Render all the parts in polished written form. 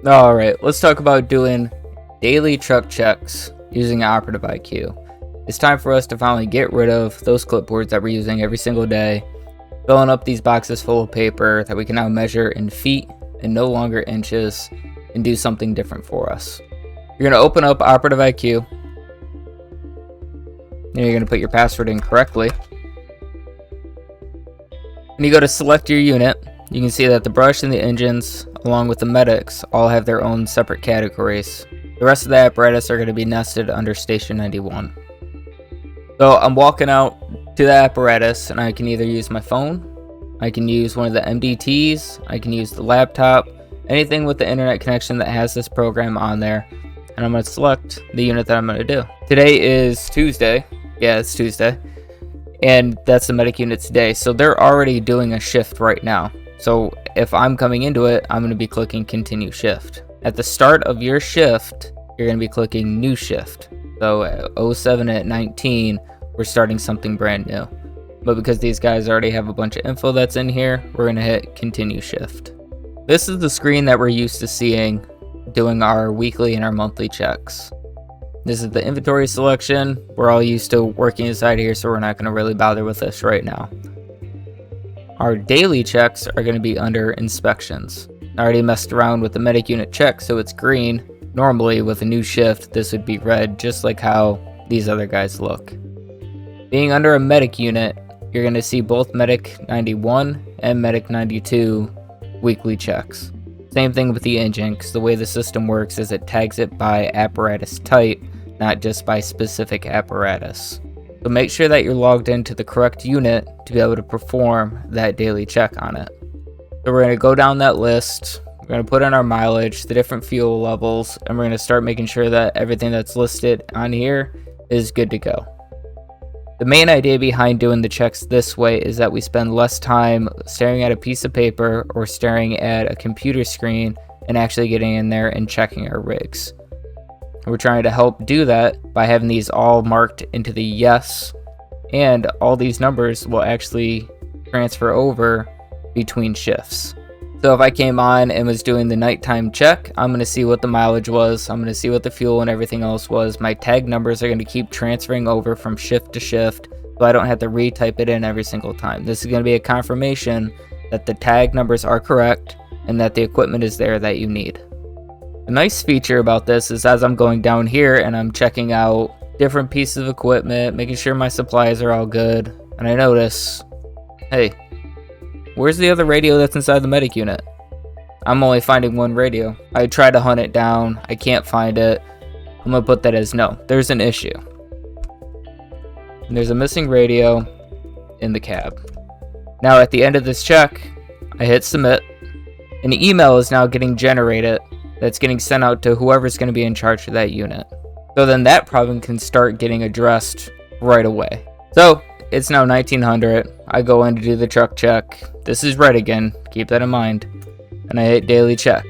Alright, let's talk about doing daily truck checks using Operative IQ. It's time for us to finally get rid of those clipboards that we're using every single day, filling up these boxes full of paper that we can now measure in feet and no longer inches, and do something different for us. You're going to open up Operative IQ, and you're going to put your password in correctly. When you go to select your unit, you can see that the brush and the engines, along with the medics, all have their own separate categories. The rest of the apparatus are going to be nested under Station 91. So I'm walking out to the apparatus, and I can either use my phone, I can use one of the MDTs, I can use the laptop, anything with the internet connection that has this program on there, and I'm going to select the unit that I'm going to do. Today is Tuesday. Yeah, it's Tuesday. And that's the medic unit today. So they're already doing a shift right now. So if I'm coming into it, I'm going to be clicking continue shift. At the start of your shift, you're going to be clicking new shift. So at 07 at 19, we're starting something brand new. But because these guys already have a bunch of info that's in here, we're going to hit continue shift. This is the screen that we're used to seeing doing our weekly and our monthly checks. This is the inventory selection. We're all used to working inside here, so we're not going to really bother with this right now. Our daily checks are going to be under inspections. I already messed around with the medic unit check, so it's green. Normally, with a new shift, this would be red, just like how these other guys look. Being under a medic unit, you're going to see both Medic 91 and Medic 92 weekly checks. Same thing with the engine, because the way the system works is it tags it by apparatus type, not just by specific apparatus. So make sure that you're logged into the correct unit to be able to perform that daily check on it. So we're going to go down that list, we're going to put in our mileage, the different fuel levels, and we're going to start making sure that everything that's listed on here is good to go. The main idea behind doing the checks this way is that we spend less time staring at a piece of paper or staring at a computer screen and actually getting in there and checking our rigs. We're trying to help do that by having these all marked into the yes, and all these numbers will actually transfer over between shifts. So if I came on and was doing the nighttime check, I'm going to see what the mileage was, I'm going to see what the fuel and everything else was. My tag numbers are going to keep transferring over from shift to shift, so I don't have to retype it in every single time. This is going to be a confirmation that the tag numbers are correct and that the equipment is there that you need. The nice feature about this is as I'm going down here and I'm checking out different pieces of equipment, making sure my supplies are all good, and I notice, hey, where's the other radio that's inside the medic unit? I'm only finding one radio. I try to hunt it down, I can't find it. I'm gonna put that as no, there's an issue. And there's a missing radio in the cab. Now at the end of this check, I hit submit. An email is now getting generated that's getting sent out to whoever's going to be in charge of that unit. So then that problem can start getting addressed right away. So it's now 1900. I go in to do the truck check. This is red again, keep that in mind. And I hit daily check.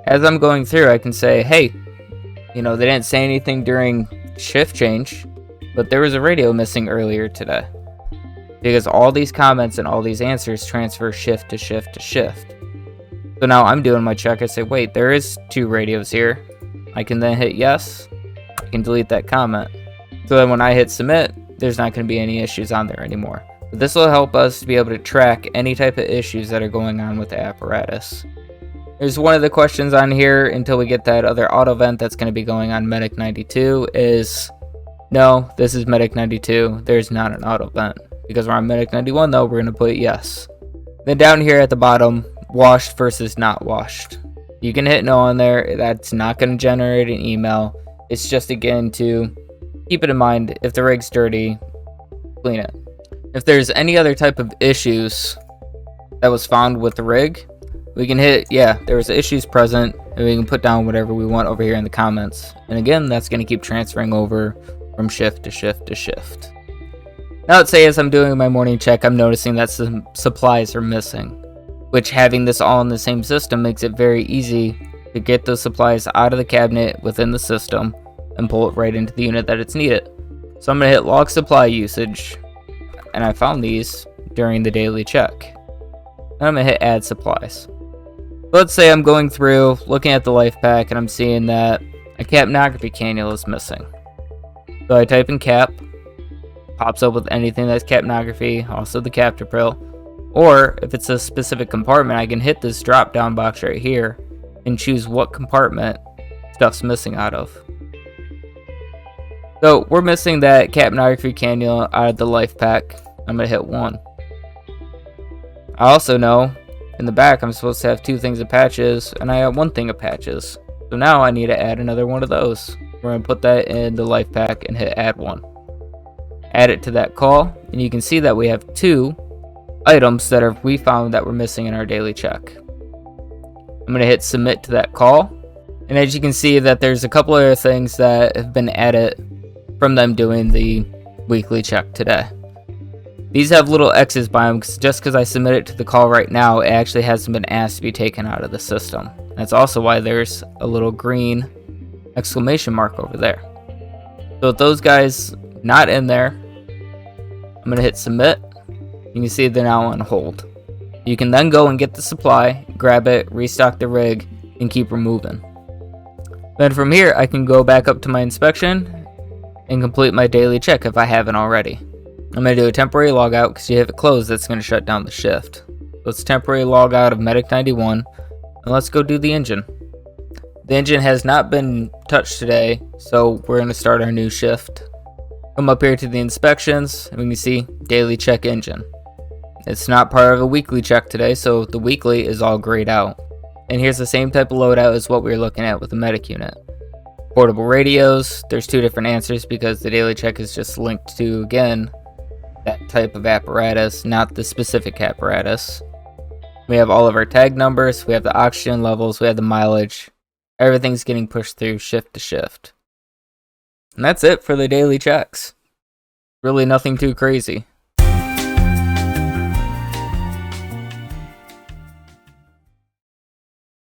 As I'm going through, I can say, hey, they didn't say anything during shift change, but there was a radio missing earlier today. Because all these comments and all these answers transfer shift to shift to shift. So now I'm doing my check. I say, wait, there is 2 radios here. I can then hit yes. I can delete that comment. So then when I hit submit, there's not going to be any issues on there anymore. But this will help us to be able to track any type of issues that are going on with the apparatus. There's one of the questions on here until we get that other auto vent that's going to be going on Medic 92 is, no, this is Medic 92. There's not an auto vent. Because we're on Medic 91 though, we're going to put yes. Then down here at the bottom, washed versus not washed. You can hit no on there. That's not going to generate an email. It's just again to keep it in mind, if the rig's dirty, clean it. If there's any other type of issues that was found with the rig, we can hit yeah, there was issues present, and we can put down whatever we want over here in the comments. And again, that's going to keep transferring over from shift to shift to shift. Now let's say as I'm doing my morning check, I'm noticing that some supplies are missing, which having this all in the same system makes it very easy to get those supplies out of the cabinet within the system and pull it right into the unit that it's needed. So I'm going to hit log supply usage, and I found these during the daily check. And I'm going to hit add supplies. Let's say I'm going through, looking at the life pack, and I'm seeing that a capnography cannula is missing. So I type in cap, pops up with anything that's capnography, also the capture pill. Or if it's a specific compartment, I can hit this drop down box right here and choose what compartment stuff's missing out of. So we're missing that capnography cannula out of the life pack. I'm going to hit 1. I also know in the back I'm supposed to have 2 things of patches, and I have 1 thing of patches. So now I need to add another one of those. We're going to put that in the life pack and hit add 1. Add it to that call, and you can see that we have 2 items that we found that were missing in our daily check. I'm going to hit submit to that call, and as you can see that there's a couple other things that have been added from them doing the weekly check today. These have little X's by them just because I submit it to the call right now, it actually hasn't been asked to be taken out of the system. That's also why there's a little green exclamation mark over there. So with those guys not in there, I'm going to hit submit. You can see they're now on hold. You can then go and get the supply, grab it, restock the rig, and keep removing. Then from here, I can go back up to my inspection and complete my daily check if I haven't already. I'm going to do a temporary logout because if it closed, that's going to shut down the shift. So it's temporary logout of Medic 91, and let's go do the engine. The engine has not been touched today, so we're going to start our new shift. Come up here to the inspections, and we can see daily check engine. It's not part of a weekly check today, so the weekly is all grayed out. And here's the same type of loadout as what we were looking at with the medic unit. Portable radios, there's 2 different answers because the daily check is just linked to, again, that type of apparatus, not the specific apparatus. We have all of our tag numbers, we have the oxygen levels, we have the mileage. Everything's getting pushed through shift to shift. And that's it for the daily checks. Really nothing too crazy.